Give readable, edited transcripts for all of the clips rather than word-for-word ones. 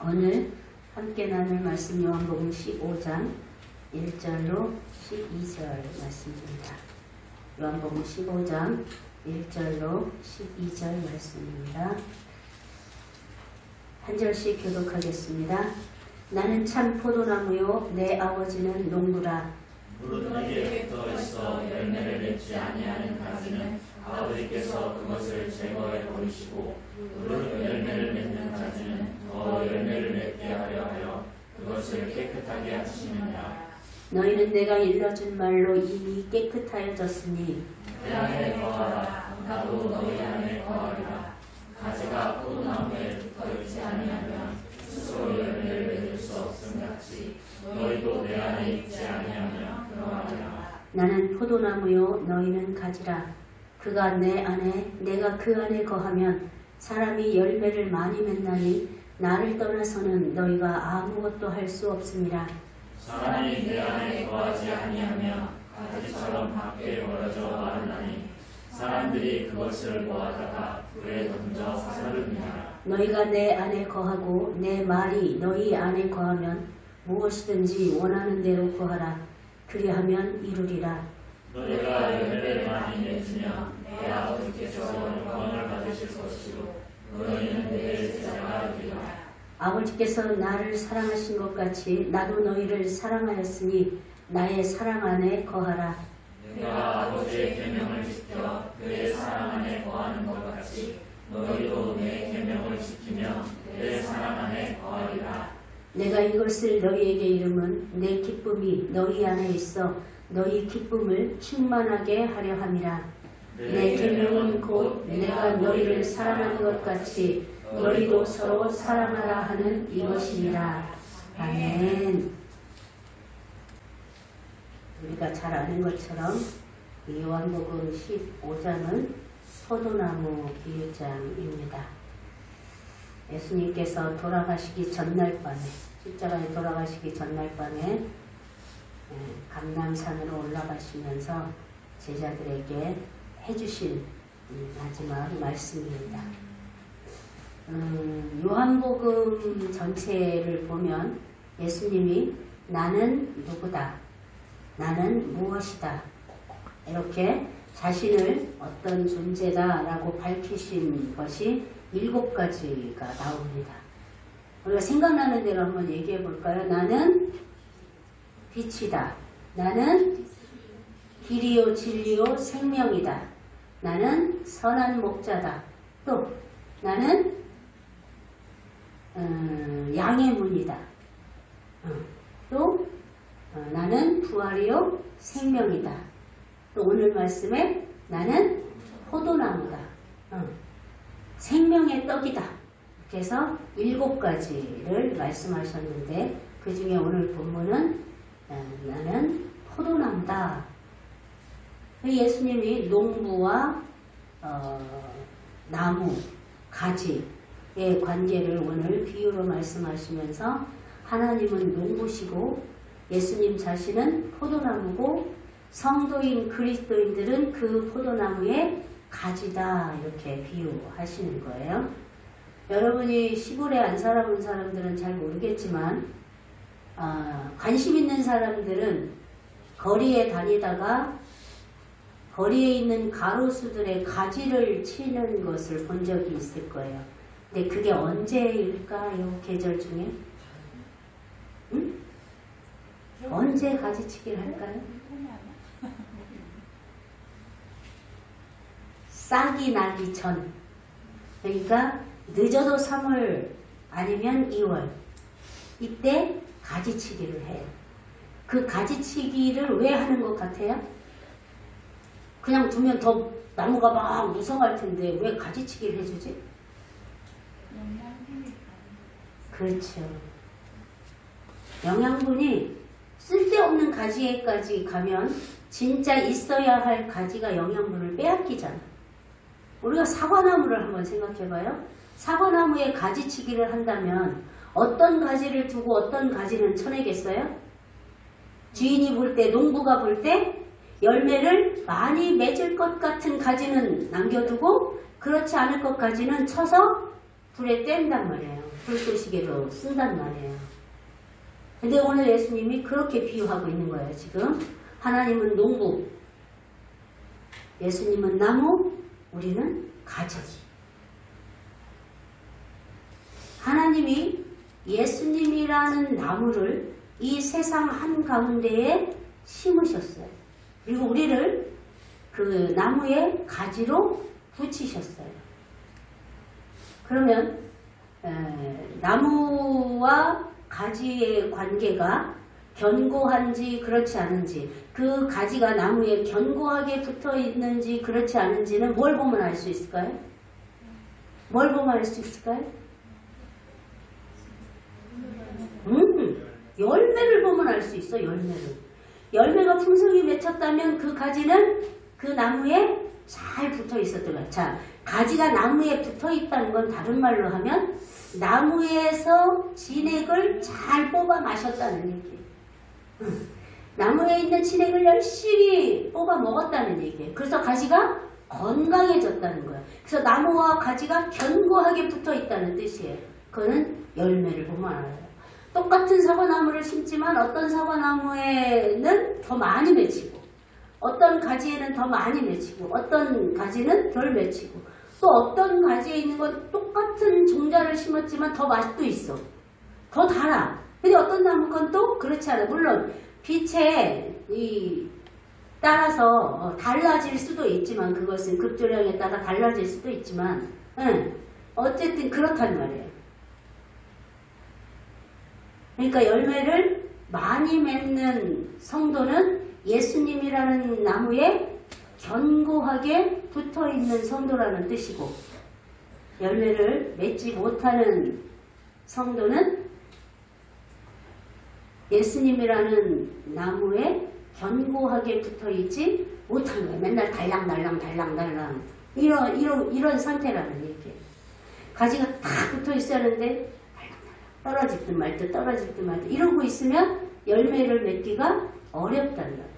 오늘 함께 나눌 말씀 요한복음 15장 1절로 12절 말씀입니다. 요한복음 15장 1절로 12절 말씀입니다. 한 절씩 교독하겠습니다. 나는 참 포도나무요 내 아버지는 농부라. 무릇 내게 붙어 있어 열매를 맺지 아니하는 가지는 아버지께서 그것을 제거해 버리시고, 무릇 열매를 맺는 가지는 더 열매를 맺게 하려 하여 그것을 깨끗하게 하시느니라. 너희는 내가 일러준 말로 이미 깨끗하여졌으니 내 안에 거하라. 나도 너희 안에 거하리라. 가지가 포도나무에 붙어 있지 아니하면 스스로 열매를 맺을 수 없음 같이 너희도 내 안에 있지 아니하면 그러하리라. 나는 포도나무요 너희는 가지라. 그가 내 안에 내가 그 안에 거하면 사람이 열매를 많이 맺나니 나를 떠나서는 너희가 아무것도 할 수 없습니다. 사람이 내 안에 거하지 아니하면 가지처럼 밖에 멀어져 마르나니 사람들이 그것을 모아다가 불에 던져 사르느니라. 너희가 내 안에 거하고 내 말이 너희 안에 거하면 무엇이든지 원하는 대로 구하라. 그리하면 이루리라. 너희가 열매를 많이 맺으면 내 아버지께서 영광을 받으실 것이요 너희는 내 제자가 되리라. 아버지께서 나를 사랑하신 것 같이 나도 너희를 사랑하였으니 나의 사랑 안에 거하라. 내가 아버지의 계명을 지켜 그의 사랑 안에 거하는 것 같이 너희도 내 계명을 지키며 내 사랑 안에 거하리라. 내가 이것을 너희에게 이름은 내 기쁨이 너희 안에 있어 너희 기쁨을 충만하게 하려 함이라. 내 계명은 곧 내가 너희를 사랑하는 것 같이 너희도 서로 사랑하라 하는 이것이니라. 아멘. 우리가 잘 아는 것처럼 이 요한복음 15장은 포도나무 비유장입니다. 예수님께서 돌아가시기 전날 밤에, 십자가에 돌아가시기 전날 밤에 감람산으로 올라가시면서 제자들에게 해주신 마지막 말씀입니다. 요한복음 전체를 보면 예수님이 나는 누구다, 나는 무엇이다, 이렇게 자신을 어떤 존재다 라고 밝히신 것이 7가지가 나옵니다. 우리가 생각나는 대로 한번 얘기해 볼까요? 나는 빛이다. 나는 길이요 진리요 생명이다. 나는 선한 목자다. 또 나는 양의 문이다. 또 나는 부활이요 생명이다. 또 오늘 말씀에 나는 포도나무다. 생명의 떡이다. 그래서 7가지를 말씀하셨는데 그 중에 오늘 본문은 나는 포도나무다. 예수님이 농부와 나무, 가지의 관계를 오늘 비유로 말씀하시면서 하나님은 농부시고 예수님 자신은 포도나무고 성도인 그리스도인들은 그 포도나무의 가지다, 이렇게 비유하시는 거예요. 여러분이 시골에 안 살아본 사람들은 잘 모르겠지만 관심 있는 사람들은 거리에 다니다가 거리에 있는 가로수들의 가지를 치는 것을 본 적이 있을 거예요. 근데 그게 언제일까요? 계절 중에? 응? 언제 가지치기를 할까요? 싹이 나기 전. 그러니까 늦어도 3월 아니면 2월. 이때 가지치기를 해요. 그 가지치기를 왜 하는 것 같아요? 그냥 두면 더 나무가 막 무성할 텐데 왜 가지치기를 해주지? 그렇죠. 영양분이 쓸데없는 가지에까지 가면 진짜 있어야 할 가지가 영양분을 빼앗기잖아. 우리가 사과나무를 한번 생각해봐요. 사과나무에 가지치기를 한다면 어떤 가지를 두고 어떤 가지는 쳐내겠어요? 주인이 볼 때, 농부가 볼 때 열매를 많이 맺을 것 같은 가지는 남겨두고 그렇지 않을 것까지는 쳐서 불에 뗀단 말이에요. 불쏘시개로 쓴단 말이에요. 근데 오늘 예수님이 그렇게 비유하고 있는 거예요. 지금 하나님은 농부, 예수님은 나무, 우리는 가지. 하나님이 예수님이라는 나무를 이 세상 한가운데에 심으셨어요. 그리고 우리를 그 나무의 가지로 붙이셨어요. 그러면 나무와 가지의 관계가 견고한지 그렇지 않은지, 그 가지가 나무에 견고하게 붙어 있는지 그렇지 않은지는 뭘 보면 알 수 있을까요? 뭘 보면 알 수 있을까요? 열매를 보면 알 수 있어. 열매가 풍성히 맺혔다면 그 가지는 그 나무에 잘 붙어 있었던 거야. 자, 가지가 나무에 붙어 있다는 건 다른 말로 하면 나무에서 진액을 잘 뽑아 마셨다는 얘기예요. 나무에 있는 진액을 열심히 뽑아 먹었다는 얘기예요. 그래서 가지가 건강해졌다는 거예요. 그래서 나무와 가지가 견고하게 붙어 있다는 뜻이에요. 그거는 열매를 보면 알아요. 똑같은 사과나무를 심지만 어떤 사과나무에는 더 많이 맺히고, 어떤 가지에는 더 많이 맺히고, 어떤 가지는 덜 맺히고, 또 어떤 가지에 있는 건 똑같은 종자를 심었지만 더 맛도 있어. 더 달아. 근데 어떤 나무 건 또 그렇지 않아. 물론 빛에 따라서 달라질 수도 있지만, 그것은 급조량에 따라 달라질 수도 있지만, 어쨌든 그렇단 말이에요. 그러니까 열매를 많이 맺는 성도는 예수님이라는 나무에 견고하게 붙어있는 성도라는 뜻이고, 열매를 맺지 못하는 성도는 예수님이라는 나무에 견고하게 붙어있지 못한 거예요. 맨날 달랑달랑 이런 상태라는 얘기예요. 가지가 다 붙어있어야 하는데 떨어질 듯 말 듯 이러고 있으면 열매를 맺기가 어렵다는 거예요.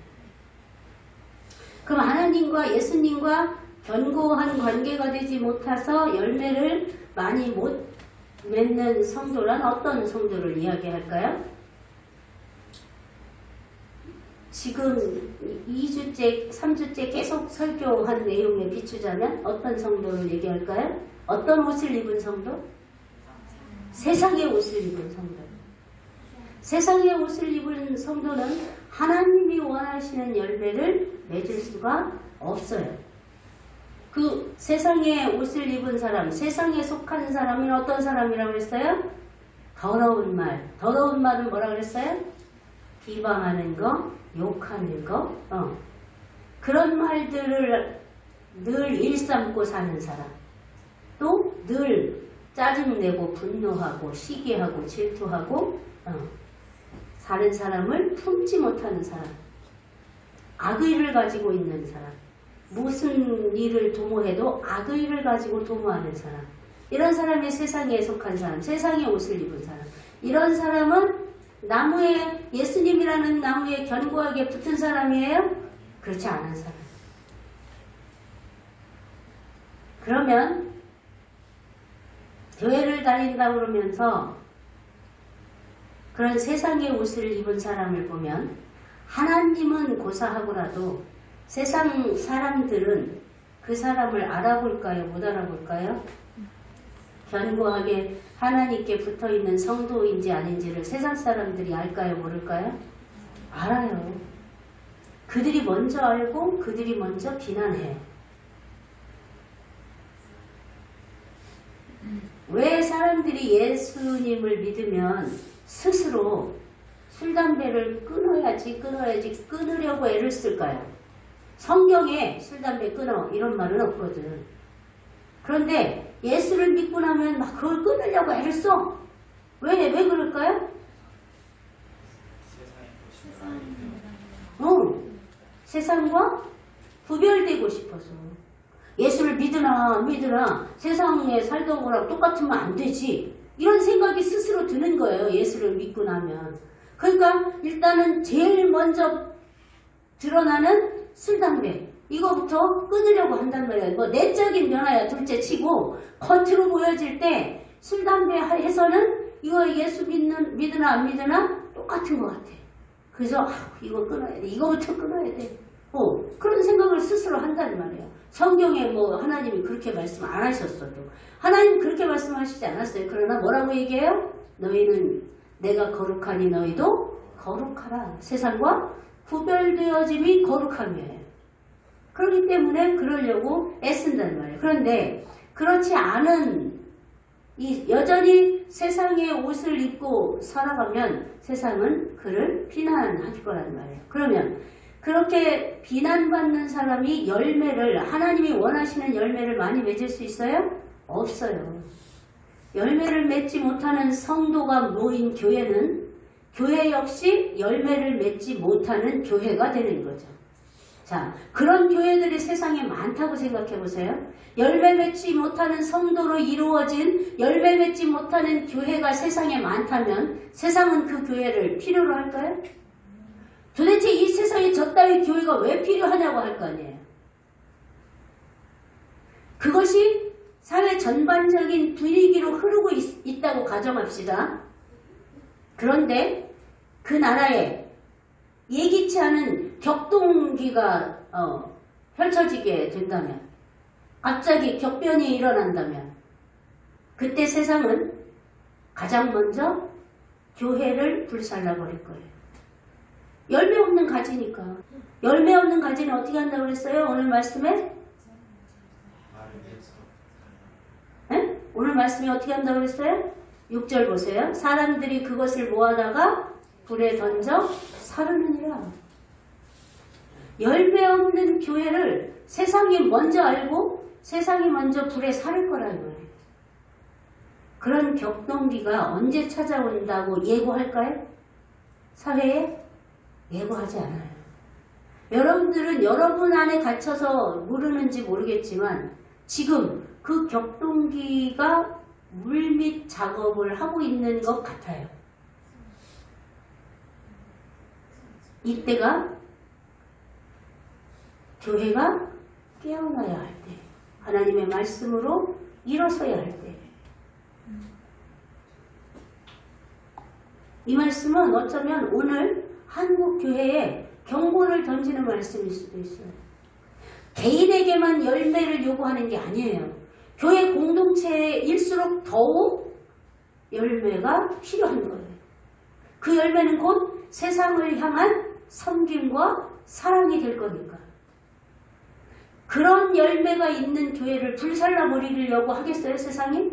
그럼 하나님과 예수님과 견고한 관계가 되지 못해서 열매를 많이 못 맺는 성도란 어떤 성도를 이야기할까요? 지금 2주째, 3주째 계속 설교한 내용에 비추자면 어떤 성도를 얘기할까요? 어떤 옷을 입은 성도? 세상의 옷을 입은 성도. 세상의 옷을 입은 성도는 하나님이 원하시는 열매를 맺을 수가 없어요. 그 세상의 옷을 입은 사람, 세상에 속한 사람은 어떤 사람이라고 했어요? 더러운 말. 더러운 말은 뭐라 그랬어요? 비방하는 거, 욕하는 거, 그런 말들을 늘 일삼고 사는 사람. 또 늘 짜증내고 분노하고 시기하고 질투하고 사는 사람을 품지 못하는 사람. 악의를 가지고 있는 사람. 무슨 일을 도모해도 악의를 가지고 도모하는 사람. 이런 사람이 세상에 속한 사람. 세상의 옷을 입은 사람. 이런 사람은 나무에, 예수님이라는 나무에 견고하게 붙은 사람이에요? 그렇지 않은 사람. 그러면 교회를 다닌다 그러면서 그런 세상의 옷을 입은 사람을 보면 하나님은 고사하고라도 세상 사람들은 그 사람을 알아볼까요? 못 알아볼까요? 견고하게 하나님께 붙어있는 성도인지 아닌지를 세상 사람들이 알까요? 모를까요? 알아요. 그들이 먼저 알고 그들이 먼저 비난해요. 왜 사람들이 예수님을 믿으면 스스로 술, 담배를 끊으려고 애를 쓸까요? 성경에 술, 담배 끊어 이런 말은 없거든. 그런데 예수를 믿고 나면 막 그걸 끊으려고 애를 써. 왜 그럴까요? 세상과 구별되고 싶어서. 예수를 믿으나 세상에 살던 거랑 똑같으면 안 되지. 이런 생각이 스스로 드는 거예요. 예수를 믿고 나면. 그러니까 일단은 제일 먼저 드러나는 술, 담배. 이거부터 끊으려고 한단 말이에요. 뭐 내적인 변화야 둘째 치고 겉으로 보여질 때 술, 담배 해서는 이거 예수 믿으나 안 믿으나 똑같은 것 같아. 그래서 이거 끊어야 돼. 이거부터 끊어야 돼. 그런 생각을 스스로 한단 말이에요. 성경에 뭐 하나님이 그렇게 말씀 안 하셨어도 하나님 그렇게 말씀하시지 않았어요. 그러나 뭐라고 얘기해요? 너희는 내가 거룩하니 너희도 거룩하라. 세상과 구별되어짐이 거룩함이에요. 그렇기 때문에 그러려고 애쓴단 말이에요. 그런데 그렇지 않은 여전히 세상의 옷을 입고 살아가면 세상은 그를 비난할 거란 말이에요. 그러면 그렇게 비난받는 사람이 하나님이 원하시는 열매를 많이 맺을 수 있어요? 없어요. 열매를 맺지 못하는 성도가 모인 교회는 교회 역시 열매를 맺지 못하는 교회가 되는 거죠. 자, 그런 교회들이 세상에 많다고 생각해 보세요. 열매 맺지 못하는 성도로 이루어진 열매 맺지 못하는 교회가 세상에 많다면 세상은 그 교회를 필요로 할까요? 도대체 이 세상에 저따위 교회가 왜 필요하냐고 할 거 아니에요. 그것이 사회 전반적인 분위기로 흐르고 있다고 가정합시다. 그런데 그 나라에 예기치 않은 격동기가 펼쳐지게 된다면, 갑자기 격변이 일어난다면 그때 세상은 가장 먼저 교회를 불살라버릴 거예요. 열매 없는 가지니까. 열매 없는 가지는 어떻게 한다고 그랬어요? 오늘 말씀에? 네? 오늘 말씀이 어떻게 한다고 그랬어요? 6절 보세요. 사람들이 그것을 모아다가 불에 던져 사르느니라. 열매 없는 교회를 세상이 먼저 알고 세상이 먼저 불에 사를 거라는 거예요. 그런 격동기가 언제 찾아온다고 예고할까요? 사회에? 예고하지 않아요. 여러분들은 여러분 안에 갇혀서 모르는지 모르겠지만 지금 그 격동기가 물밑 작업을 하고 있는 것 같아요. 이때가 교회가 깨어나야 할 때, 하나님의 말씀으로 일어서야 할 때. 이 말씀은 어쩌면 오늘 한국 교회에 경고를 던지는 말씀일 수도 있어요. 개인에게만 열매를 요구하는 게 아니에요. 교회 공동체일수록 더욱 열매가 필요한 거예요. 그 열매는 곧 세상을 향한 섬김과 사랑이 될 거니까. 그런 열매가 있는 교회를 불살라버리려고 하겠어요, 세상이?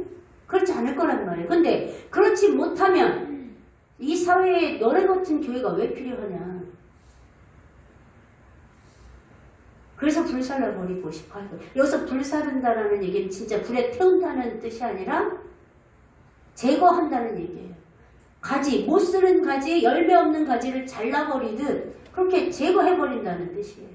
그렇지 않을 거란 말이에요. 근데 그렇지 못하면 이 사회에 너네 같은 교회가 왜 필요하냐. 그래서 불살라버리고 싶어 하고. 여기서 불사른다라는 얘기는 진짜 불에 태운다는 뜻이 아니라 제거한다는 얘기예요. 가지, 못 쓰는 가지, 열매 없는 가지를 잘라버리듯 그렇게 제거해버린다는 뜻이에요.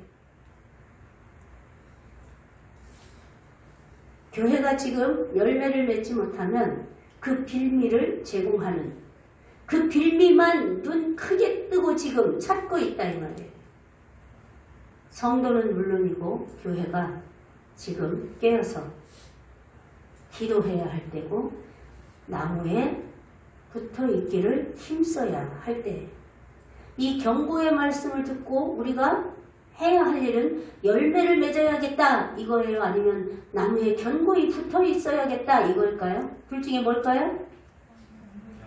교회가 지금 열매를 맺지 못하면 그 빌미를 제공하는, 그 빌미만 눈 크게 뜨고 지금 찾고 있다 이 말이에요. 성도는 물론이고 교회가 지금 깨어서 기도해야 할 때고 나무에 붙어 있기를 힘써야 할 때, 이 경고의 말씀을 듣고 우리가 해야 할 일은 열매를 맺어야겠다 이거예요? 아니면 나무에 견고히 붙어 있어야겠다 이걸까요? 둘 중에 뭘까요?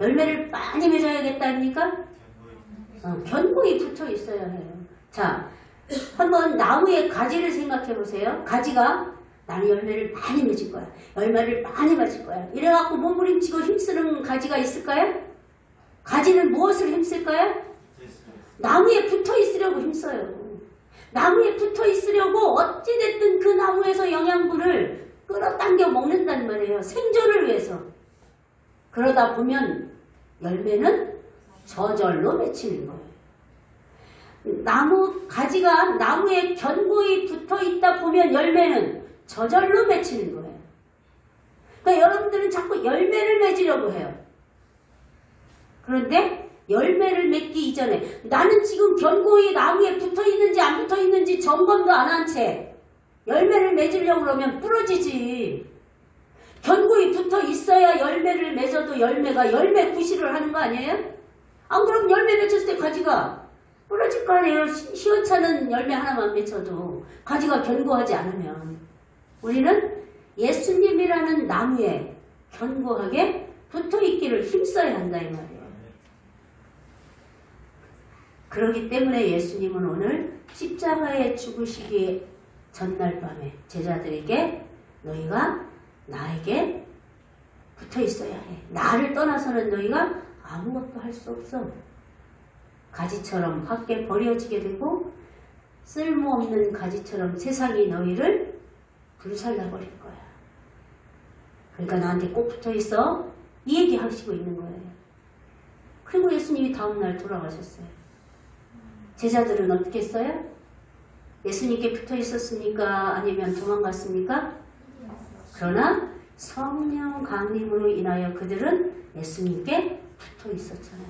열매를 많이 맺어야겠다입니까? 견고히 붙어 있어야 해요. 자, 한번 나무의 가지를 생각해 보세요. 가지가 나는 열매를 많이 맺을 거야. 열매를 많이 맺을 거야. 이래갖고 몸부림치고 힘쓰는 가지가 있을까요? 가지는 무엇을 힘쓸까요? 나무에 붙어 있으려고 힘써요. 나무에 붙어 있으려고 어찌됐든 그 나무에서 영양분을 끌어당겨 먹는단 말이에요. 생존을 위해서. 그러다 보면 열매는 저절로 맺히는 거예요. 나무 가지가 나무에 견고히 붙어 있다 보면 열매는 저절로 맺히는 거예요. 그러니까 여러분들은 자꾸 열매를 맺으려고 해요. 그런데 열매를 맺기 이전에 나는 지금 견고히 나무에 붙어 있는지 안 붙어 있는지 점검도 안 한 채 열매를 맺으려고 그러면 부러지지. 견고히 붙어 있어야 열매를 맺어도 열매가 열매 구실을 하는 거 아니에요? 안 그럼 열매 맺혔을 때 가지가 부러질 거 아니에요. 시원찮은 열매 하나만 맺혀도 가지가 견고하지 않으면. 우리는 예수님이라는 나무에 견고하게 붙어있기를 힘써야 한다 이 말이에요. 그렇기 때문에 예수님은 오늘 십자가에 죽으시기 전날 밤에 제자들에게 너희가 나에게 붙어있어야 해. 나를 떠나서는 너희가 아무것도 할 수 없어. 가지처럼 밖에 버려지게 되고 쓸모없는 가지처럼 세상이 너희를 불살라버릴 거야. 그러니까 나한테 꼭 붙어있어. 이 얘기 하시고 있는 거예요. 그리고 예수님이 다음날 돌아가셨어요. 제자들은 어떻게 했어요? 예수님께 붙어있었습니까? 아니면 도망갔습니까? 그러나 성령 강림으로 인하여 그들은 예수님께 붙어있었잖아요.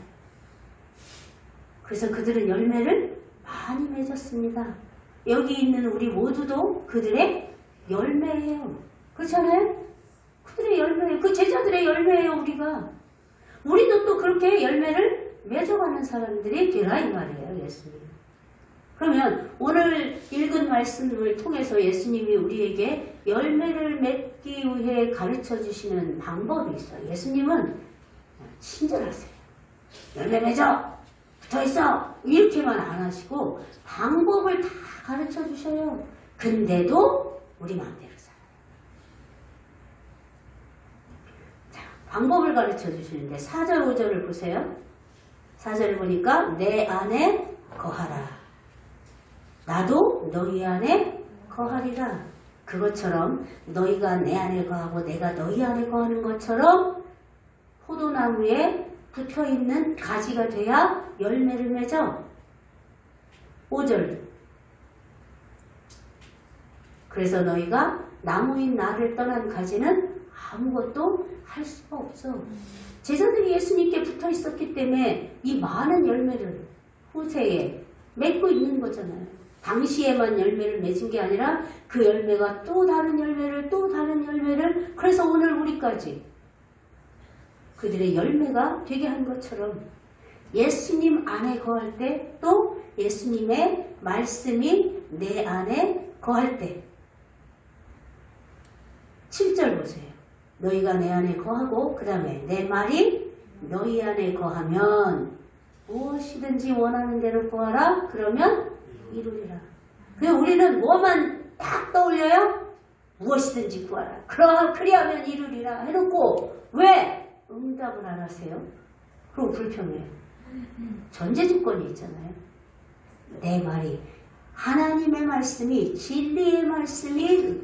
그래서 그들은 열매를 많이 맺었습니다. 여기 있는 우리 모두도 그들의 열매예요. 그렇잖아요? 그들의 열매예요. 그 제자들의 열매예요. 우리도 또 그렇게 열매를 맺어가는 사람들이 되라 이 말이에요. 예수님. 그러면 오늘 읽은 말씀을 통해서 예수님이 우리에게 열매를 맺기 위해 가르쳐 주시는 방법이 있어요. 예수님은 친절하세요. 열매 맺어! 붙어있어! 이렇게만 안 하시고 방법을 다 가르쳐 주셔요. 근데도 우리 마음대로 살아요. 자, 방법을 가르쳐 주시는데 4절 5절을 보세요. 4절을 보니까 내 안에 거하라. 나도 너희 안에 거하리라. 그것처럼 너희가 내 안에 거하고 내가 너희 안에 거하는 것처럼 포도나무에 붙어있는 가지가 돼야 열매를 맺어. 5절. 그래서 너희가 나무인 나를 떠난 가지는 아무것도 할 수가 없어. 제자들이 예수님께 붙어 있었기 때문에 이 많은 열매를 후세에 맺고 있는 거잖아요. 당시에만 열매를 맺은 게 아니라 그 열매가 또 다른 열매를 또 다른 열매를 그래서 오늘 우리까지 그들의 열매가 되게 한 것처럼 예수님 안에 거할 때 또 예수님의 말씀이 내 안에 거할 때 7절 보세요. 너희가 내 안에 거하고 그 다음에 내 말이 너희 안에 거하면 무엇이든지 원하는 대로 구하라. 그러면 이루리라. 그냥 우리는 뭐만 딱 떠올려요? 무엇이든지 구하라. 그리하면 이루리라 해놓고 왜 응답을 안 하세요? 그럼 불평해요. 전제조건이 있잖아요. 내 말이 하나님의 말씀이 진리의 말씀이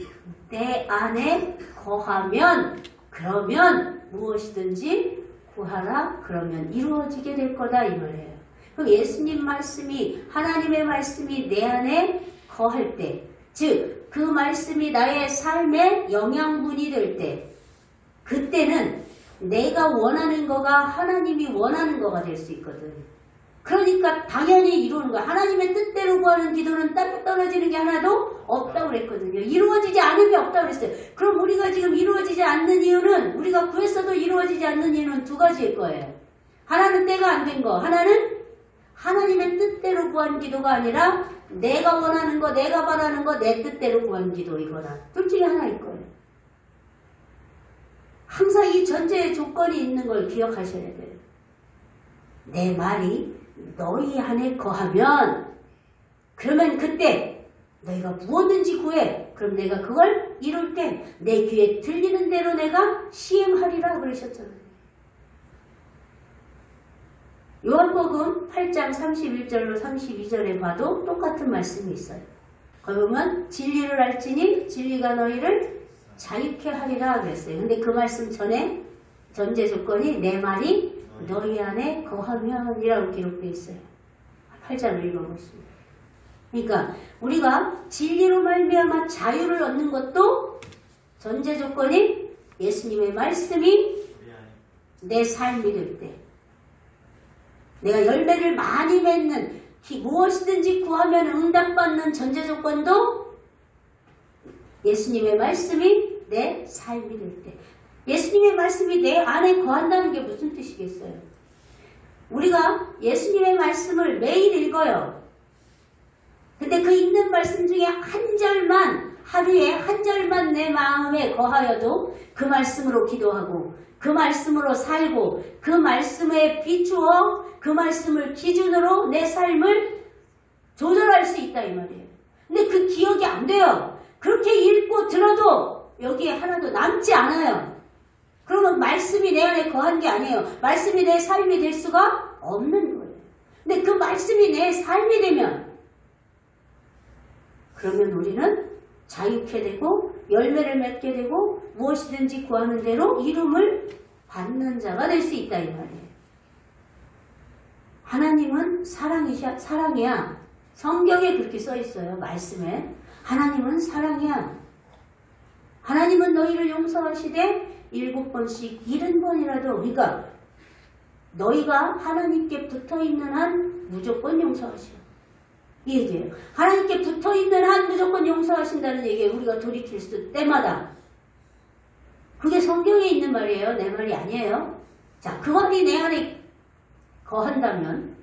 내 안에 거하면 그러면 무엇이든지 구하라. 그러면 이루어지게 될 거다 이 말이에요. 그럼 예수님 말씀이 하나님의 말씀이 내 안에 거할 때 즉 그 말씀이 나의 삶의 영양분이 될 때 그때는 내가 원하는 거가 하나님이 원하는 거가 될 수 있거든. 그러니까 당연히 이루는 거야. 하나님의 뜻대로 구하는 기도는 땅에 떨어지는 게 하나도 없다고 그랬거든요. 이루어지지 않은 게 없다고 그랬어요. 그럼 우리가 지금 이루어지지 않는 이유는 우리가 구했어도 이루어지지 않는 이유는 두 가지일 거예요. 하나는 때가 안 된 거. 하나는 하나님의 뜻대로 구한 기도가 아니라 내가 원하는 거, 내가 바라는 거, 내 뜻대로 구한 기도 이거나 둘 중에 하나일 거예요. 항상 이 전제의 조건이 있는 걸 기억하셔야 돼요. 내 말이 너희 안에 거하면 그러면 그때 너희가 무엇든지 구해. 그럼 내가 그걸 이룰게. 내 귀에 들리는 대로 내가 시행하리라 그러셨잖아요. 요한복음 8장 31절로 32절에 봐도 똑같은 말씀이 있어요. 거기 보면 진리를 알지니 진리가 너희를 자유케 하리라 그랬어요. 근데 그 말씀 전에 전제 조건이 내 말이 너희 안에 거하면이라고 기록되어 있어요. 8장을 읽어보겠습니다. 그러니까 우리가 진리로 말미암아 자유를 얻는 것도 전제 조건이 예수님의 말씀이 내 삶이 될 때 내가 열매를 많이 맺는 무엇이든지 구하면 응답받는 전제 조건도 예수님의 말씀이 내 삶이 될 때 예수님의 말씀이 내 안에 거한다는 게 무슨 뜻이겠어요? 우리가 예수님의 말씀을 매일 읽어요. 근데 그 읽는 말씀 중에 한 절만, 하루에 한 절만 내 마음에 거하여도 그 말씀으로 기도하고 그 말씀으로 살고 그 말씀에 비추어 그 말씀을 기준으로 내 삶을 조절할 수 있다 이 말이에요. 근데 그 기억이 안 돼요. 그렇게 읽고 들어도 여기에 하나도 남지 않아요. 그러면 말씀이 내 안에 거한 게 아니에요. 말씀이 내 삶이 될 수가 없는 거예요. 근데 그 말씀이 내 삶이 되면 그러면 우리는 자유케 되고 열매를 맺게 되고 무엇이든지 구하는 대로 이름을 받는 자가 될 수 있다 이 말이에요. 하나님은 사랑이야. 성경에 그렇게 써 있어요. 말씀에. 하나님은 사랑이야. 하나님은 너희를 용서하시되 7번씩 70번이라도 그러니까 너희가 하나님께 붙어있는 한 무조건 용서하시오. 이 얘기예요. 하나님께 붙어있는 한 무조건 용서하신다는 얘기예요. 우리가 돌이킬 때마다. 그게 성경에 있는 말이에요. 내 말이 아니에요. 자, 그 말이 내 안에 거한다면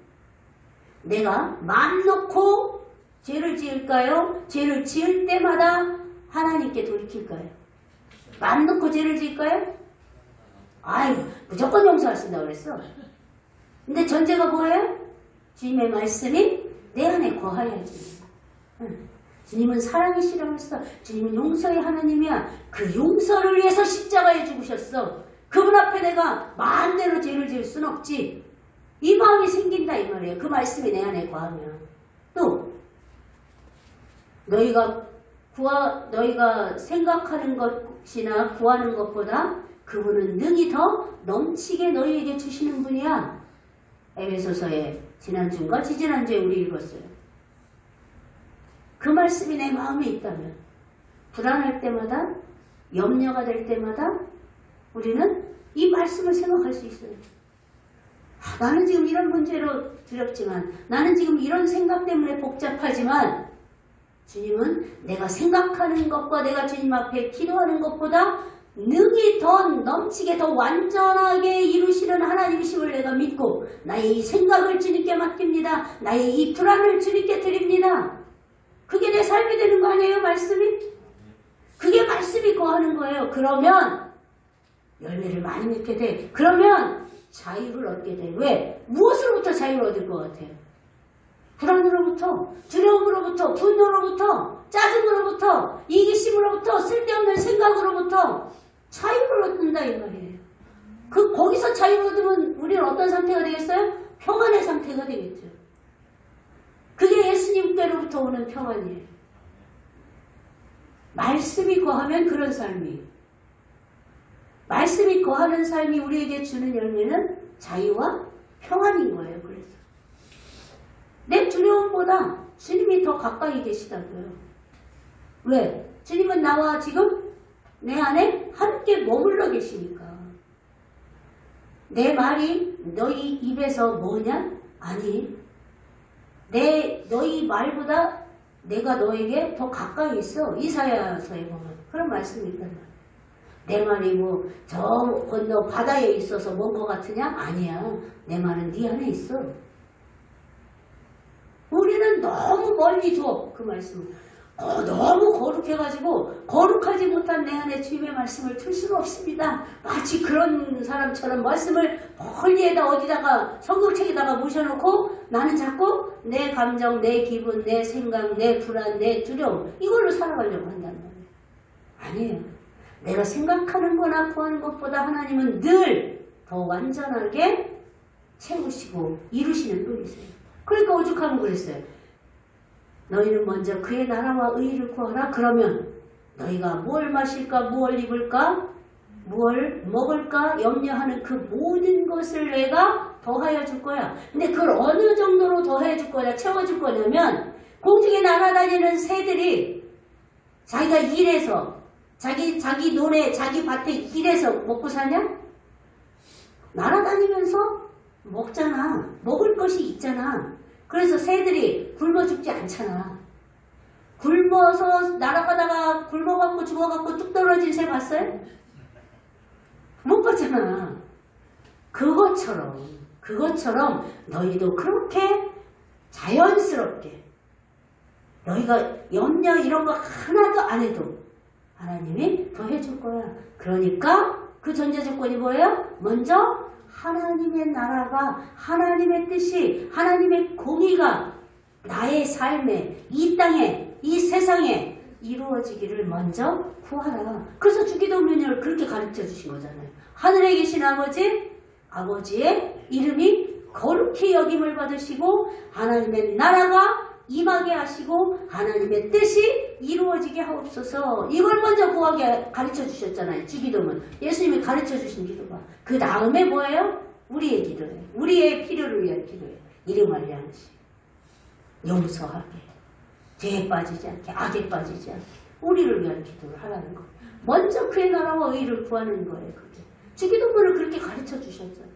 내가 마음 놓고 죄를 지을까요? 죄를 지을 때마다 하나님께 돌이킬까요? 마음 놓고 죄를 지을까요? 아이, 무조건 용서하신다고 그랬어. 근데 전제가 뭐예요? 주님의 말씀이 내 안에 거하여야지. 주님은 사랑이시라고 했어. 주님은 용서의 하나님이야. 그 용서를 위해서 십자가에 죽으셨어. 그분 앞에 내가 마음대로 죄를 지을 순 없지. 이 마음이 생긴다 이 말이에요. 그 말씀이 내 안에 거하면. 또 너희가 생각하는 것이나 구하는 것보다 그분은 능히 더 넘치게 너희에게 주시는 분이야. 에베소서의 지난주인가 지지난주에 우리 읽었어요. 그 말씀이 내 마음에 있다면 불안할 때마다 염려가 될 때마다 우리는 이 말씀을 생각할 수 있어요. 나는 지금 이런 문제로 두렵지만 나는 지금 이런 생각 때문에 복잡하지만 주님은 내가 생각하는 것과 내가 주님 앞에 기도하는 것보다 능히 더 넘치게 더 완전하게 이루시는 하나님이심을 내가 믿고 나의 이 생각을 주님께 맡깁니다. 나의 이 불안을 주님께 드립니다. 그게 내 삶이 되는 거 아니에요? 말씀이? 그게 말씀이 거하는 거예요. 그러면 열매를 많이 맺게 돼. 그러면 자유를 얻게 돼. 왜? 무엇으로부터 자유를 얻을 것 같아요? 불안으로부터, 두려움으로부터, 분노로부터, 짜증으로부터, 이기심으로부터, 쓸데없는 생각으로부터 자유를 얻는다 이 말이에요. 거기서 자유를 얻으면 우리는 어떤 상태가 되겠어요? 평안의 상태가 되겠죠. 그게 예수님께로부터 오는 평안이에요. 말씀이 거하면 그런 삶이. 말씀이 거하는 삶이 우리에게 주는 열매는 자유와 평안인 거예요. 그래서 내 두려움보다 주님이 더 가까이 계시다고요. 왜? 주님은 나와 지금 내 안에 함께 머물러 계시니까. 내 말이 너희 입에서 뭐냐? 아니, 너희 말보다 내가 너에게 더 가까이 있어. 이사야서에 보면 그런 말씀이 있단 말이야. 내 말이 뭐 저 건너 바다에 있어서 먼 것 같으냐? 아니야. 내 말은 네 안에 있어. 우리는 너무 멀리 줘. 그 말씀을. 너무 거룩해가지고 거룩하지 못한 내 안에 주님의 말씀을 틀 수가 없습니다. 마치 그런 사람처럼 말씀을 멀리에다 어디다가 성경책에다가 모셔놓고 나는 자꾸 내 감정, 내 기분, 내 생각, 내 불안, 내 두려움 이걸로 살아가려고 한단 말이에요. 아니에요. 내가 생각하는 거나 구하는 것보다 하나님은 늘 더 완전하게 채우시고 이루시는 분이세요. 그러니까 오죽하면 그랬어요. 너희는 먼저 그의 나라와 의의를 구하라. 그러면 너희가 뭘 마실까, 무엇을 입을까, 무엇을 먹을까 염려하는 그 모든 것을 내가 더하여 줄 거야. 근데 그걸 어느 정도로 더해 줄 거냐, 채워줄 거냐면 공중에 날아다니는 새들이 자기가 일해서 자기 논에 자기 밭에 일해서 먹고 사냐? 날아다니면서 먹잖아. 먹을 것이 있잖아. 그래서 새들이 굶어 죽지 않잖아. 굶어서 날아가다가 굶어갖고 죽어갖고 뚝 떨어진 새 봤어요? 그렇잖아. 그것처럼 너희도 그렇게 자연스럽게 너희가 염려 이런 거 하나도 안 해도 하나님이 더 해줄 거야. 그러니까 그 전제 조건이 뭐예요? 먼저 하나님의 나라가, 하나님의 뜻이, 하나님의 공의가 나의 삶에, 이 땅에, 이 세상에 이루어지기를 먼저 구하라. 그래서 주기도문을 그렇게 가르쳐 주신 거잖아요. 하늘에 계신 아버지의 이름이 거룩히 여김을 받으시고 하나님의 나라가 임하게 하시고 하나님의 뜻이 이루어지게 하옵소서. 이걸 먼저 구하게 가르쳐 주셨잖아요. 주기도문. 예수님이 가르쳐 주신 기도가. 그 다음에 뭐예요? 우리의 기도예요. 우리의 필요를 위한 기도예요. 이름을 향시 용서하게, 죄에 빠지지 않게, 악에 빠지지 않게 우리를 위한 기도를 하라는 거예요. 먼저 그의 나라와 의를 구하는 거예요. 그게. 주기도문을 그렇게 가르쳐 주셨잖아요.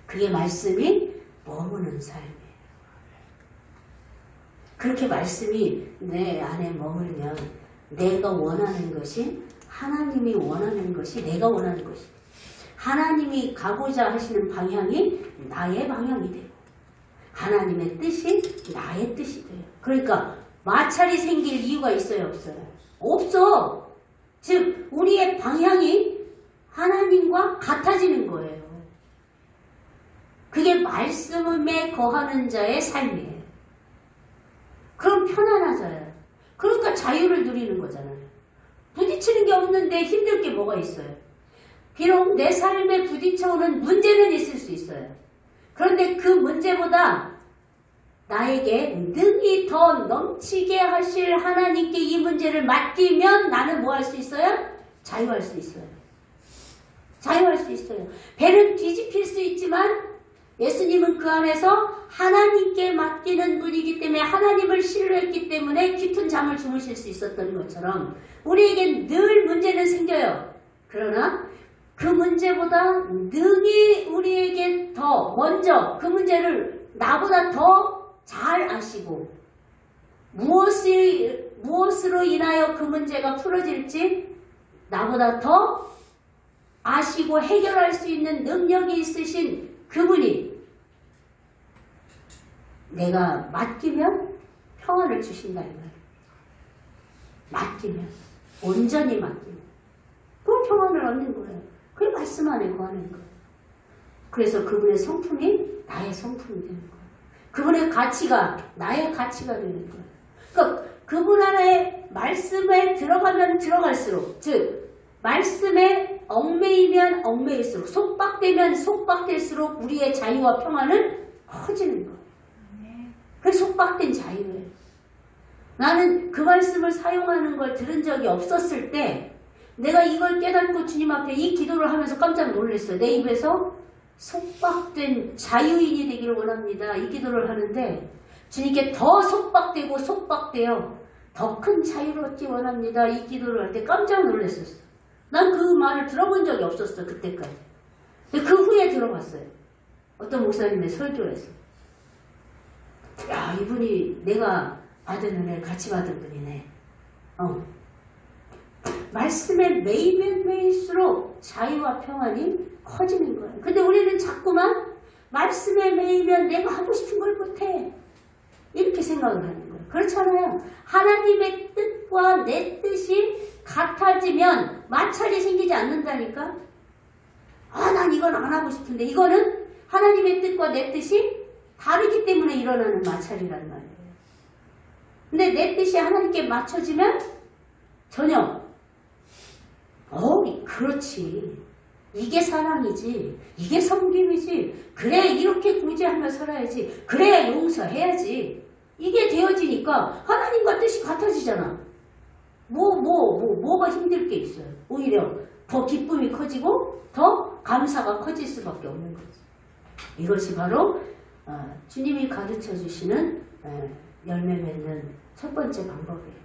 그게 말씀이 머무는 삶이에요. 그렇게 말씀이 내 안에 머물면 내가 원하는 것이 하나님이 원하는 것이 내가 원하는 것이 하나님이 가고자 하시는 방향이 나의 방향이 되고 하나님의 뜻이 나의 뜻이 돼요. 그러니까 마찰이 생길 이유가 있어요? 없어요? 없어. 즉 우리의 방향이 하나님과 같아지는 거예요. 그게 말씀에 거하는 자의 삶이에요. 그럼 편안하잖아요. 그러니까 자유를 누리는 거잖아요. 부딪히는 게 없는데 힘들 게 뭐가 있어요? 비록 내 삶에 부딪혀오는 문제는 있을 수 있어요. 그런데 그 문제보다 나에게 능히 더 넘치게 하실 하나님께 이 문제를 맡기면 나는 뭐 할 수 있어요? 자유할 수 있어요. 자유할 수 있어요. 배는 뒤집힐 수 있지만 예수님은 그 안에서 하나님께 맡기는 분이기 때문에 하나님을 신뢰했기 때문에 깊은 잠을 주무실 수 있었던 것처럼 우리에겐 늘 문제는 생겨요. 그러나 그 문제보다 능히 우리에게 더 먼저 그 문제를 나보다 더 잘 아시고 무엇으로 인하여 그 문제가 풀어질지 나보다 더 아시고 해결할 수 있는 능력이 있으신 그분이 내가 맡기면 평안을 주신다 이 말이에요. 맡기면 온전히 맡기면 그 평안을 얻는 거예요. 그 말씀 안에 거하는 거예요. 그래서 그분의 성품이 나의 성품이 되는 거예요. 그분의 가치가 나의 가치가 되는 거예요. 그러니까 그분 안에 말씀에 들어가면 들어갈수록 즉 말씀에 얽매이면 얽매일수록 속박되면 속박될수록 우리의 자유와 평안은 커지는 거예요. 그게 속박된 자유예요. 나는 그 말씀을 사용하는 걸 들은 적이 없었을 때 내가 이걸 깨닫고 주님 앞에 이 기도를 하면서 깜짝 놀랐어요. 내 입에서 속박된 자유인이 되기를 원합니다. 이 기도를 하는데 주님께 더 속박되고 속박되어 더 큰 자유를 얻기 원합니다. 이 기도를 할 때 깜짝 놀랐었어요. 난 그 말을 들어본 적이 없었어. 그때까지. 근데 그 후에 들어봤어요. 어떤 목사님의 설교에서. 야, 이분이 내가 받은 은혜를 같이 받은 분이네. 말씀에 매이면 매일수록 자유와 평안이 커지는 거예요. 근데 우리는 자꾸만 말씀에 매이면 내가 하고 싶은 걸 못해. 이렇게 생각을 하는 거예요. 그렇잖아요. 하나님의 뜻과 내 뜻이 같아지면 마찰이 생기지 않는다니까. 난 이건 안 하고 싶은데 이거는 하나님의 뜻과 내 뜻이 다르기 때문에 일어나는 마찰이란 말이에요. 근데 내 뜻이 하나님께 맞춰지면 전혀 그렇지. 이게 사랑이지. 이게 섬김이지. 그래 이렇게 구제하며 살아야지. 그래야 용서해야지. 이게 되어지니까 하나님과 뜻이 같아지잖아. 뭐가 힘들 게 있어요. 오히려 더 기쁨이 커지고 더 감사가 커질 수밖에 없는 거지. 이것이 바로 주님이 가르쳐 주시는 열매 맺는 첫 번째 방법이에요.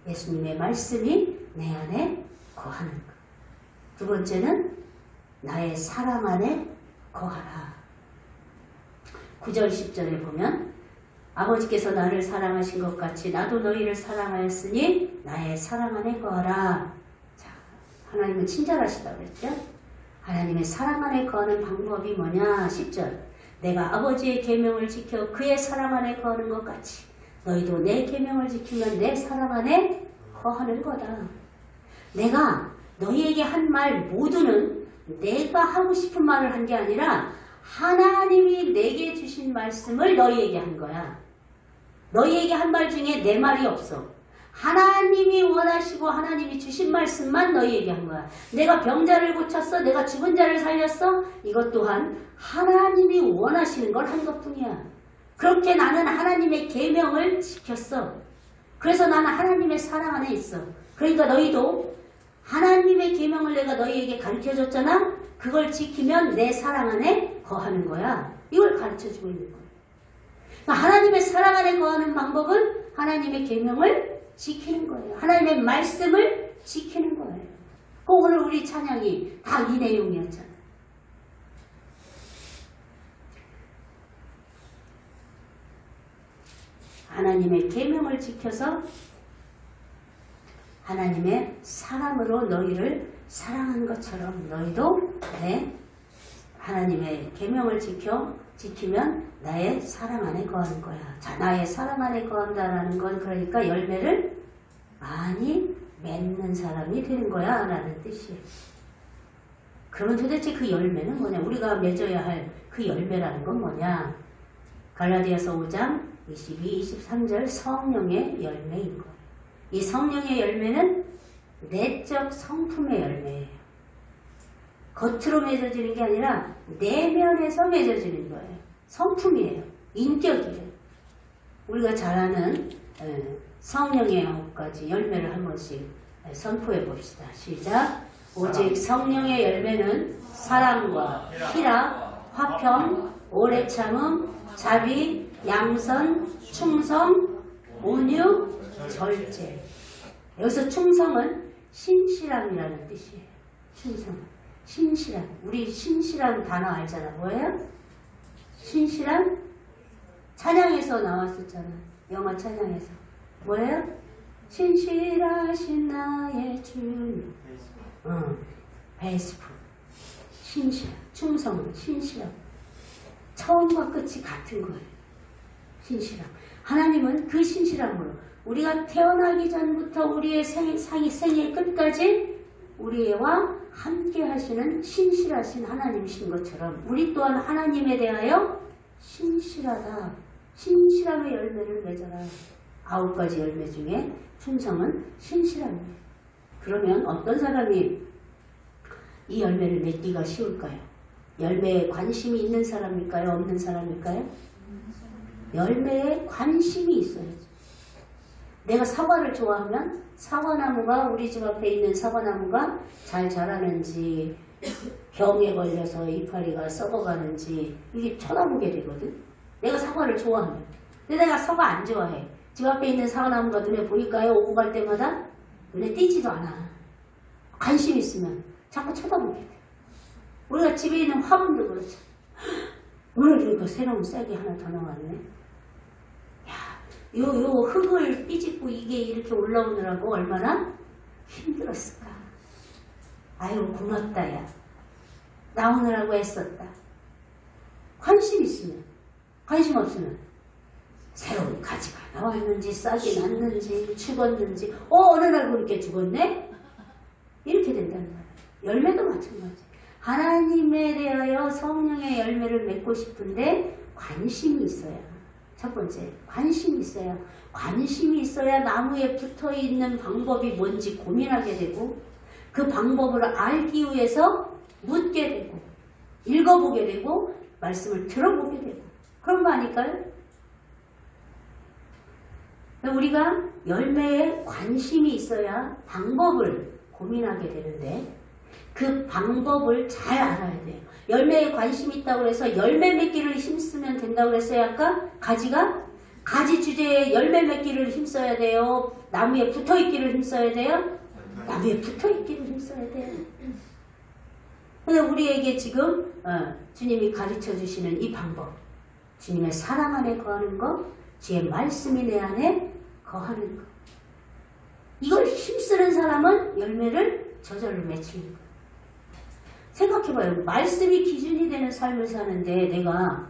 예수님의 말씀이 내 안에 거하는 것. 두 번째는 나의 사랑 안에 거하라. 9절 10절에 보면 아버지께서 나를 사랑하신 것 같이 나도 너희를 사랑하였으니 나의 사랑 안에 거하라. 자, 하나님은 친절하시다고 그랬죠. 하나님의 사랑 안에 거하는 방법이 뭐냐? 10절. 내가 아버지의 계명을 지켜 그의 사랑 안에 거하는 것 같이 너희도 내 계명을 지키면 내 사랑 안에 거하는 거다. 내가 너희에게 한 말 모두는 내가 하고 싶은 말을 한 게 아니라 하나님이 내게 주신 말씀을 너희에게 한 거야. 너희에게 한 말 중에 내 말이 없어. 하나님이 원하시고 하나님이 주신 말씀만 너희에게 한 거야. 내가 병자를 고쳤어. 내가 죽은 자를 살렸어. 이것 또한 하나님이 원하시는 걸 한 것뿐이야. 그렇게 나는 하나님의 계명을 지켰어. 그래서 나는 하나님의 사랑 안에 있어. 그러니까 너희도 하나님의 계명을 내가 너희에게 가르쳐줬잖아. 그걸 지키면 내 사랑 안에 거하는 거야. 이걸 가르쳐주고 있는 거야. 그러니까 하나님의 사랑 안에 거하는 방법은 하나님의 계명을 지키는 거예요. 하나님의 말씀을 지키는 거예요. 그 오늘 우리 찬양이 다 이 내용이었잖아. 하나님의 계명을 지켜서 하나님의 사랑으로 너희를 사랑한 것처럼 너희도 하나님의 계명을 지키면 나의 사랑 안에 거하는 거야. 자, 나의 사랑 안에 거한다라는 건 그러니까 열매를 많이 맺는 사람이 되는 거야 라는 뜻이에요. 그러면 도대체 그 열매는 뭐냐? 우리가 맺어야 할 그 열매라는 건 뭐냐? 갈라디아서 5장 22, 23절 성령의 열매인 거예요. 이 성령의 열매는 내적 성품의 열매예요. 겉으로 맺어지는 게 아니라 내면에서 맺어지는 거예요. 성품이에요. 인격이에요. 우리가 잘 아는 성령의 9가지 열매를 한 번씩 선포해 봅시다. 시작. 오직 성령의 열매는 사랑과 희락, 화평, 오래 참음, 자비, 양선, 충성, 온유, 절제. 여기서 충성은 신실함이라는 뜻이에요. 충성은. 신실함. 우리 신실함 단어 알잖아. 뭐예요? 신실함? 찬양에서 나왔었잖아. 영어 찬양에서. 뭐예요? 신실하신 나의 주님. 베스프. 신실함. 충성은 신실함. 처음과 끝이 같은 거예요. 신실함. 하나님은 그 신실함으로 우리가 태어나기 전부터 우리의 생의 끝까지 우리와 함께 하시는 신실하신 하나님이신 것처럼 우리 또한 하나님에 대하여 신실하다. 신실함의 열매를 맺어라. 9가지 열매 중에 충성은 신실함이에요. 그러면 어떤 사람이 이 열매를 맺기가 쉬울까요? 열매에 관심이 있는 사람일까요? 없는 사람일까요? 열매에 관심이 있어야지. 내가 사과를 좋아하면 사과나무가 우리 집 앞에 있는 사과나무가 잘 자라는지 병에 걸려서 이파리가 썩어가는지 이게 쳐다보게 되거든. 내가 사과를 좋아하면. 근데 내가 사과 안 좋아해. 집 앞에 있는 사과나무가 눈에 보일까요? 오고 갈 때마다 눈에 띄지도 않아. 관심 있으면 자꾸 쳐다보게 돼. 우리가 집에 있는 화분도 그렇죠. 오늘 그러니까 새로운 싹이 하나 더 나왔네. 요 흙을 삐집고 이게 이렇게 올라오느라고 얼마나 힘들었을까. 아유 고맙다 야. 나오느라고 애썼다. 관심 있으면. 관심 없으면 새로운 가지가 나왔는지 싹이 났는지 죽었는지 어느 날 그렇게 죽었네? 이렇게 된다는 거야. 열매도 마찬가지. 하나님에 대하여 성령의 열매를 맺고 싶은데 관심이 있어야. 첫 번째, 관심이 있어야. 관심이 있어야 나무에 붙어있는 방법이 뭔지 고민하게 되고 그 방법을 알기 위해서 묻게 되고 읽어보게 되고 말씀을 들어보게 되고 그런 거 아닐까요? 우리가 열매에 관심이 있어야 방법을 고민하게 되는데 그 방법을 잘 알아야 돼요. 열매에 관심이 있다고 해서 열매 맺기를 힘쓰면 된다고 했어요. 아까 가지 주제에 열매 맺기를 힘써야 돼요. 나무에 붙어있기를 힘써야 돼요. 나무에 붙어있기를 힘써야 돼요. 근데 우리에게 지금 주님이 가르쳐 주시는 이 방법, 주님의 사랑 안에 거하는 것, 주의 말씀이 내 안에 거하는 것, 이걸 힘쓰는 사람은 열매를 저절로 맺히는 거예요. 생각해봐요. 말씀이 기준이 되는 삶을 사는데 내가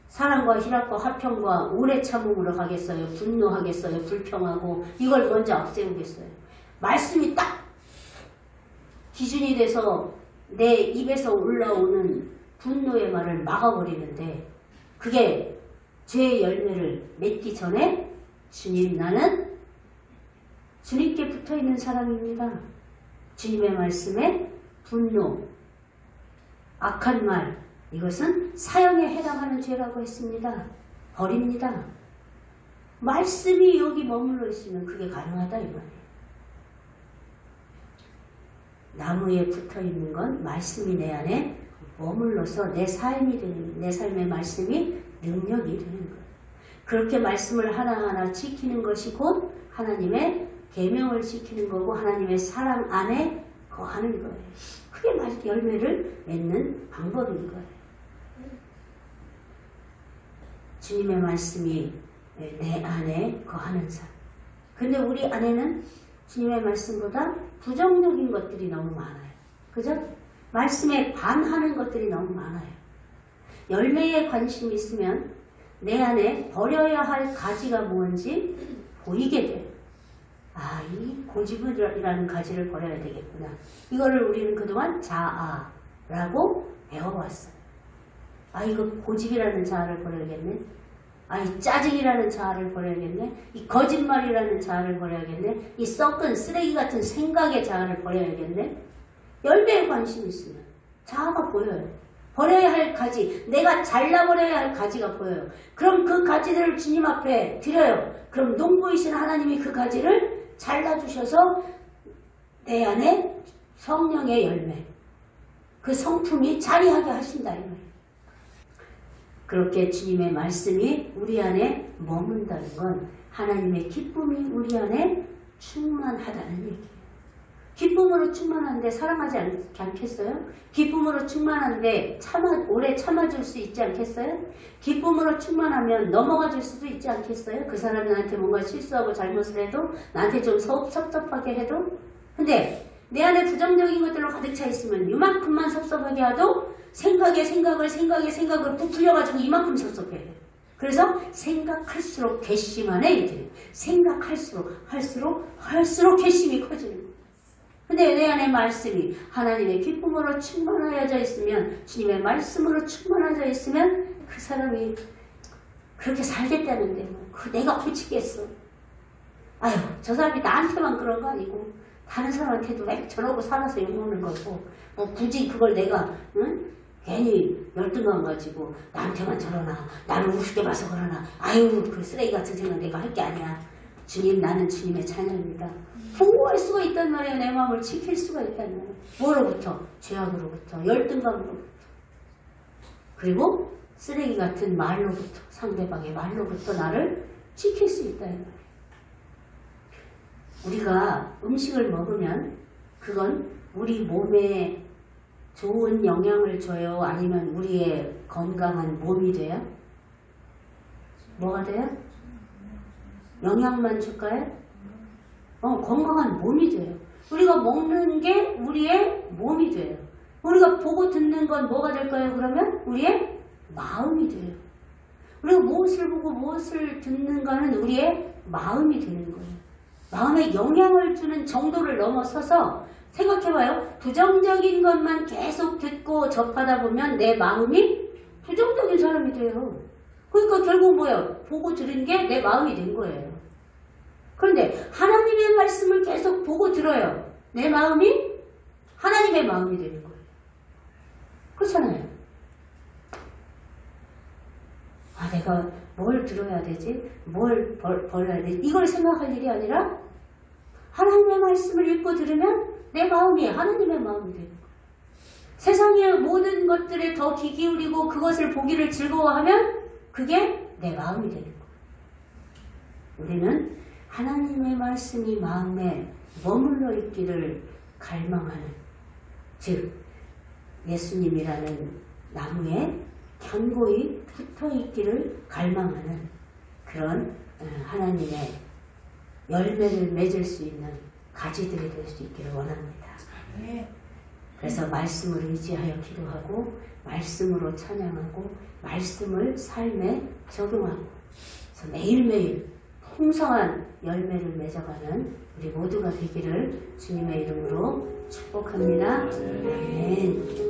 사랑과 희락과 화평과 오래 참음으로 가겠어요? 분노하겠어요? 불평하고 이걸 먼저 앞세우겠어요? 말씀이 딱 기준이 돼서 내 입에서 올라오는 분노의 말을 막아버리는데 그게 죄의 열매를 맺기 전에 주님, 나는 주님께 붙어있는 사람입니다. 주님의 말씀에 분노, 악한 말, 이것은 사형에 해당하는 죄라고 했습니다. 버립니다. 말씀이 여기 머물러 있으면 그게 가능하다 이 말이에요. 나무에 붙어있는 건 말씀이 내 안에 머물러서 내 삶이 되는, 내 삶의 말씀이 능력이 되는 거예요. 그렇게 말씀을 하나하나 지키는 것이 곧 하나님의 계명을 지키는 거고 하나님의 사랑 안에 거하는 거예요. 그게 열매를 맺는 방법인 거예요. 주님의 말씀이 내 안에 거하는 삶. 근데 우리 안에는 주님의 말씀보다 부정적인 것들이 너무 많아요. 그죠? 말씀에 반하는 것들이 너무 많아요. 열매에 관심이 있으면 내 안에 버려야 할 가지가 뭔지 보이게 돼요. 아, 이 고집이라는 가지를 버려야 되겠구나. 이거를 우리는 그동안 자아라고 배워왔어요. 아, 이거 고집이라는 자아를 버려야겠네. 아, 이 짜증이라는 자아를 버려야겠네. 이 거짓말이라는 자아를 버려야겠네. 이 썩은 쓰레기 같은 생각의 자아를 버려야겠네. 열매에 관심이 있으면 자아가 보여요. 버려야 할 가지, 내가 잘라버려야 할 가지가 보여요. 그럼 그 가지들을 주님 앞에 드려요. 그럼 농부이신 하나님이 그 가지를 잘라주셔서 내 안에 성령의 열매, 그 성품이 자리하게 하신다 이 말이에요. 그렇게 주님의 말씀이 우리 안에 머문다는 건 하나님의 기쁨이 우리 안에 충만하다는 얘기예요. 기쁨으로 충만한데 사랑하지 않겠어요? 기쁨으로 충만한데 오래 참아줄 수 있지 않겠어요? 기쁨으로 충만하면 넘어가 줄 수도 있지 않겠어요? 그 사람이 나한테 뭔가 실수하고 잘못을 해도 나한테 좀 섭섭하게 해도 근데 내 안에 부정적인 것들로 가득 차 있으면 이만큼만 섭섭하게 해도 생각을 부풀려가지고 이만큼 섭섭해. 그래서 생각할수록 괘씸하네 이렇게. 할수록 괘씸이 커지는 거예요. 근데 내 안에 말씀이 하나님의 기쁨으로 충만하여져 있으면 주님의 말씀으로 충만하여져 있으면 그 사람이 그렇게 살겠다는데 뭐 내가 고치겠어. 아유 저 사람이 나한테만 그런 거 아니고 다른 사람한테도 왜 저러고 살아서 욕먹는 거고 뭐 굳이 그걸 내가 괜히 열등감 가지고 나한테만 저러나 나를 우습게 봐서 그러나 아유 그 쓰레기 같은 생각 내가 할 게 아니야. 주님 나는 주님의 자녀입니다. 보호할 수가 있단 말이에요. 내 마음을 지킬 수가 있단 말이에요. 뭐로부터? 죄악으로부터, 열등감으로부터. 그리고 쓰레기 같은 말로부터, 상대방의 말로부터 나를 지킬 수 있다는 말이에요. 우리가 음식을 먹으면 그건 우리 몸에 좋은 영향을 줘요? 아니면 우리의 건강한 몸이 돼요? 뭐가 돼요? 영향만 줄까요? 건강한 몸이 돼요. 우리가 먹는 게 우리의 몸이 돼요. 우리가 보고 듣는 건 뭐가 될까요? 그러면 우리의 마음이 돼요. 우리가 무엇을 보고 무엇을 듣는가는 우리의 마음이 되는 거예요. 마음에 영향을 주는 정도를 넘어서서 생각해봐요. 부정적인 것만 계속 듣고 접하다 보면 내 마음이 부정적인 사람이 돼요. 그러니까 결국 뭐예요? 보고 들은 게 내 마음이 된 거예요. 그런데 하나님의 말씀을 계속 보고 들어요. 내 마음이 하나님의 마음이 되는 거예요. 그렇잖아요. 아, 내가 뭘 들어야 되지? 뭘 버려야 되지? 이걸 생각할 일이 아니라 하나님의 말씀을 읽고 들으면 내 마음이 하나님의 마음이 되는 거예요. 세상의 모든 것들에 더 귀 기울이고 그것을 보기를 즐거워하면 그게 내 마음이 되는 거예요. 우리는 하나님의 말씀이 마음에 머물러 있기를 갈망하는, 즉 예수님이라는 나무에 견고히 붙어 있기를 갈망하는 그런 하나님의 열매를 맺을 수 있는 가지들이 될 수 있기를 원합니다. 그래서 말씀을 의지하여 기도하고 말씀으로 찬양하고 말씀을 삶에 적용하고 그래서 매일매일 풍성한 열매를 맺어가는 우리 모두가 되기를 주님의 이름으로 축복합니다. 아멘.